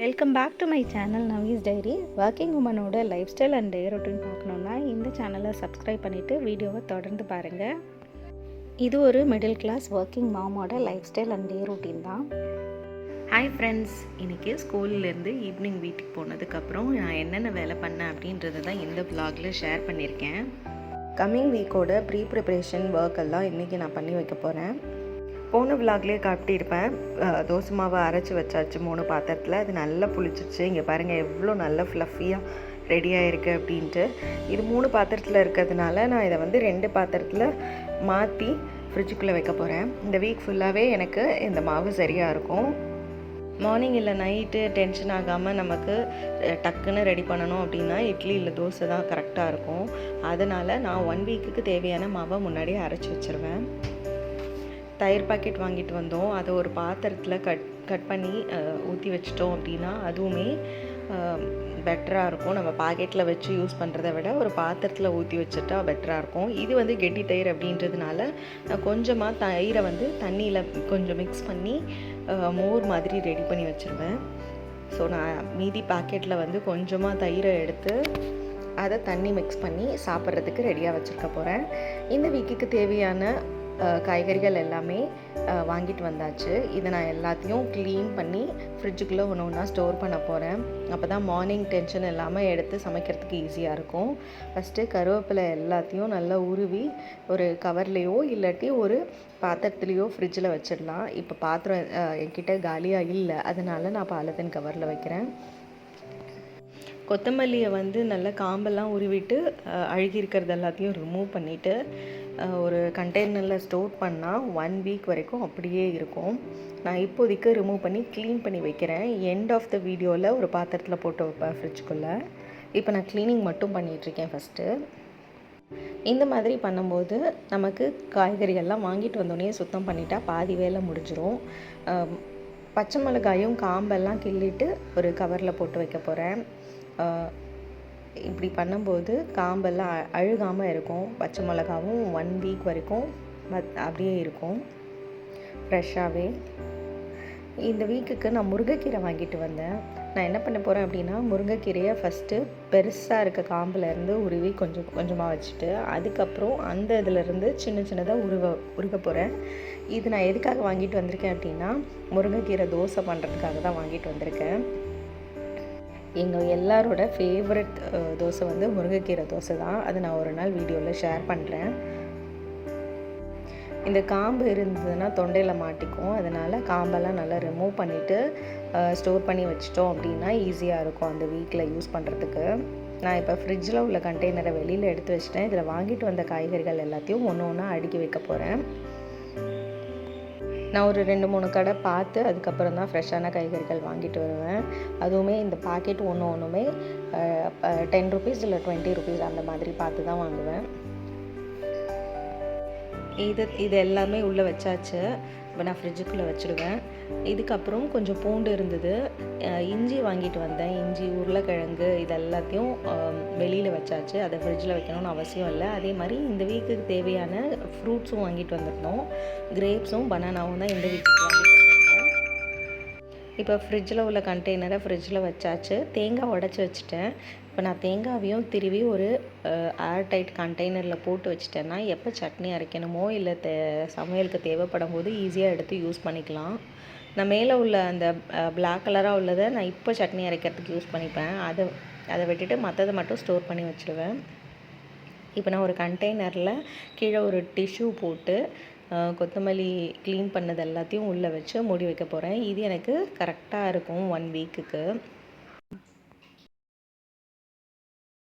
Welcome back to my channel நவீஸ் diary. Working உமனோட life style and day routine பார்க்கணுன்னா இந்த சேனலை சப்ஸ்கிரைப் பண்ணிவிட்டு வீடியோவை தொடர்ந்து பாருங்கள். இது ஒரு மிடில் கிளாஸ் ஒர்க்கிங் மாமோட life style and day routine தான். ஹாய் ஃப்ரெண்ட்ஸ், இன்றைக்கி ஸ்கூல்லேருந்து ஈவினிங் வீட்டுக்கு போனதுக்கப்புறம் நான் என்னென்ன வேலை பண்ணேன் அப்படின்றத தான் இந்த வ்ளாகில் ஷேர் பண்ணியிருக்கேன். கம்மிங் வீக்கோட ப்ரிப்ரேஷன் ஒர்க் எல்லாம் இன்றைக்கி நான் பண்ணி வைக்க போகிறேன். போன விலாக்லேயே காட்டியிருப்பேன். தோசை மாவை அரைச்சி வச்சாச்சு 3 பாத்திரத்தில். அது நல்லா புளிச்சிச்சு. இங்கே பாருங்கள் எவ்வளோ நல்லா ஃப்ளஃபியாக ரெடியாக இருக்குது அப்படின்ட்டு. இது 3 பாத்திரத்தில் இருக்கிறதுனால நான் இதை 2 பாத்திரத்தில் மாற்றி ஃப்ரிட்ஜுக்குள்ளே வைக்க போகிறேன். இந்த வீக் ஃபுல்லாகவே எனக்கு இந்த மாவு சரியாக இருக்கும். மார்னிங் இல்லை நைட்டு டென்ஷன் ஆகாமல் நமக்கு டக்குன்னு ரெடி பண்ணணும் அப்படின்னா இட்லி இல்லை தோசை தான் கரெக்டாக இருக்கும். அதனால் நான் 1 வீக்குக்கு தேவையான மாவை முன்னாடியே அரைச்சி வச்சுருவேன். தயிர் பாக்கெட் வாங்கிட்டு வந்தோம். அதை ஒரு பாத்திரத்தில் கட் பண்ணி ஊற்றி வச்சிட்டோம் அப்படின்னா அதுவுமே பெட்டராக இருக்கும். நம்ம பாக்கெட்டில் வச்சு யூஸ் பண்ணுறத விட ஒரு பாத்திரத்தில் ஊற்றி வச்சுட்டா பெட்டராக இருக்கும். இது கெட்டி தயிர் அப்படின்றதுனால நான் கொஞ்சமாக தயிரை தண்ணியில் கொஞ்சம் மிக்ஸ் பண்ணி மோர் மாதிரி ரெடி பண்ணி வச்சுருவேன். ஸோ நான் மீதி பாக்கெட்டில் கொஞ்சமாக தயிரை எடுத்து அதை தண்ணி மிக்ஸ் பண்ணி சாப்பிட்றதுக்கு ரெடியாக வச்சுருக்க போகிறேன். இந்த வீக்குக்கு தேவையான காய்கறிகள் எல்லாமே வாங்கிட்டு வந்தாச்சு. இதை நான் எல்லாத்தையும் க்ளீன் பண்ணி ஃப்ரிட்ஜுக்குள்ளே ஒன்று ஸ்டோர் பண்ண போகிறேன். அப்போ தான் மார்னிங் டென்ஷன் இல்லாமல் எடுத்து சமைக்கிறதுக்கு ஈஸியாக இருக்கும். ஃபஸ்ட்டு கருவேப்பிலை எல்லாத்தையும் நல்லா உருவி ஒரு கவர்லேயோ இல்லாட்டி ஒரு பாத்திரத்துலேயோ ஃப்ரிட்ஜில் வச்சிடலாம். இப்போ பாத்திரம் என்கிட்ட காலியாக இல்லை, அதனால் நான் பாலித்தீன் கவரில் வைக்கிறேன். கொத்தமல்லியை நல்லா காம்பெல்லாம் உருவிட்டு அழுகி இருக்கிறது எல்லாத்தையும் ரிமூவ் பண்ணிவிட்டு ஒரு கண்டெய்னரில் ஸ்டோர் பண்ணால் 1 வீக் வரைக்கும் அப்படியே இருக்கும். நான் இப்போதைக்கு ரிமூவ் பண்ணி க்ளீன் பண்ணி வைக்கிறேன். எண்ட் ஆஃப் த வீடியோவில் ஒரு பாத்திரத்தில் போட்டு வைப்பேன் ஃப்ரிட்ஜுக்குள்ளே. இப்போ நான் க்ளீனிங் மட்டும் பண்ணிகிட்ருக்கேன் ஃபஸ்ட்டு. இந்த மாதிரி பண்ணும்போது நமக்கு காய்கறிகள்லாம் வாங்கிட்டு வந்தோடனே சுத்தம் பண்ணிட்டா பாதி வேலை முடிஞ்சிடும். பச்சை மிளகாயும் காம்பெல்லாம் கிள்ளிட்டு ஒரு கவரில் போட்டு வைக்க போகிறேன். இப்படி பண்ணும்போது காம்பெல்லாம் அழுகாமல் இருக்கும். பச்சை மிளகாவும் 1 வீக் வரைக்கும் அப்படியே இருக்கும் ஃப்ரெஷ்ஷாகவே. இந்த வீக்குக்கு நான் முருங்கைக்கீரை வாங்கிட்டு வந்தேன். நான் என்ன பண்ண போகிறேன் அப்படின்னா, முருங்கைக்கீரையை ஃபஸ்ட்டு பெருசாக இருக்க காம்புலேருந்து உருவி கொஞ்சம் கொஞ்சமாக வச்சுட்டு அதுக்கப்புறம் அந்த இதிலேருந்து சின்ன சின்னதாக உருக போகிறேன். இது நான் எதுக்காக வாங்கிட்டு வந்திருக்கேன் அப்படின்னா, முருங்கைக்கீரை தோசை பண்ணுறதுக்காக தான் வாங்கிட்டு வந்திருக்கேன். எங்கள் எல்லாரோட ஃபேவரட் தோசை முருங்கைக்கீரை தோசை தான். அது நான் ஒரு நாள் வீடியோவில் ஷேர் பண்ணுறேன். இந்த காம்பு இருந்ததுன்னா தொண்டையில் மாட்டிக்கும். அதனால் காம்பெல்லாம் நல்லா ரிமூவ் பண்ணிவிட்டு ஸ்டோர் பண்ணி வச்சிட்டோம் அப்படின்னா ஈஸியாக இருக்கும் அந்த வீக்கில் யூஸ் பண்ணுறதுக்கு. நான் இப்போ ஃப்ரிட்ஜில் உள்ள கண்டெய்னரை வெளியில் எடுத்து வச்சிட்டேன். இதில் வாங்கிட்டு வந்த காய்கறிகள் எல்லாத்தையும் ஒன்றா அடுக்கி வைக்க போகிறேன். நான் ஒரு 2-3 கடை பார்த்து அதுக்கப்புறம் தான் ஃப்ரெஷ்ஷான காய்கறிகள் வாங்கிட்டு வருவேன். அதுவுமே இந்த பாக்கெட் ஒன்றுமே 10 ருபீஸ் இல்லை 20 ருபீஸ் அந்த மாதிரி பார்த்து தான் வாங்குவேன். இது எல்லாமே உள்ளே வச்சாச்சு. இப்போ நான் ஃப்ரிட்ஜுக்குள்ளே வச்சுடுவேன். இதுக்கப்புறம் கொஞ்சம் பூண்டு இருந்தது, இஞ்சி வாங்கிட்டு வந்தேன். இஞ்சி, உருளைக்கிழங்கு இது எல்லாத்தையும் வெளியில் வச்சாச்சு. அதை ஃப்ரிட்ஜில் வைக்கணும்னு அவசியம் இல்லை. அதே மாதிரி இந்த வீக்குக்கு தேவையான ஃப்ரூட்ஸும் வாங்கிட்டு வந்திருந்தோம். கிரேப்ஸும் பனானாவும் தான் இந்த வீக்குக்கு வாங்கிட்டு வந்திருந்தோம். இப்போ ஃப்ரிட்ஜில் உள்ள கண்டெய்னரை ஃப்ரிட்ஜில் வச்சாச்சு. தேங்காய் உடச்சி வச்சுட்டேன். இப்போ நான் தேங்காவையும் திருவி ஒரு ஏர்டைட் கண்டெய்னரில் போட்டு வச்சுட்டேன்னா எப்போ சட்னி அரைக்கணுமோ இல்லை சமையலுக்கு தேவைப்படும் போது ஈஸியாக எடுத்து யூஸ் பண்ணிக்கலாம். நான் மேலே உள்ள அந்த பிளாக் கலராக உள்ளதை நான் இப்போ சட்னி அரைக்கிறதுக்கு யூஸ் பண்ணிப்பேன். அதை விட்டுட்டு மற்றதை மட்டும் ஸ்டோர் பண்ணி வச்சுடுவேன். இப்போ நான் ஒரு கண்டெய்னரில் கீழே ஒரு டிஷ்யூ போட்டு கொத்தமல்லி க்ளீன் பண்ணது எல்லாத்தையும் உள்ளே வச்சு மூடி வைக்க போகிறேன். இது எனக்கு கரெக்டாக இருக்கும் 1 வீக்குக்கு.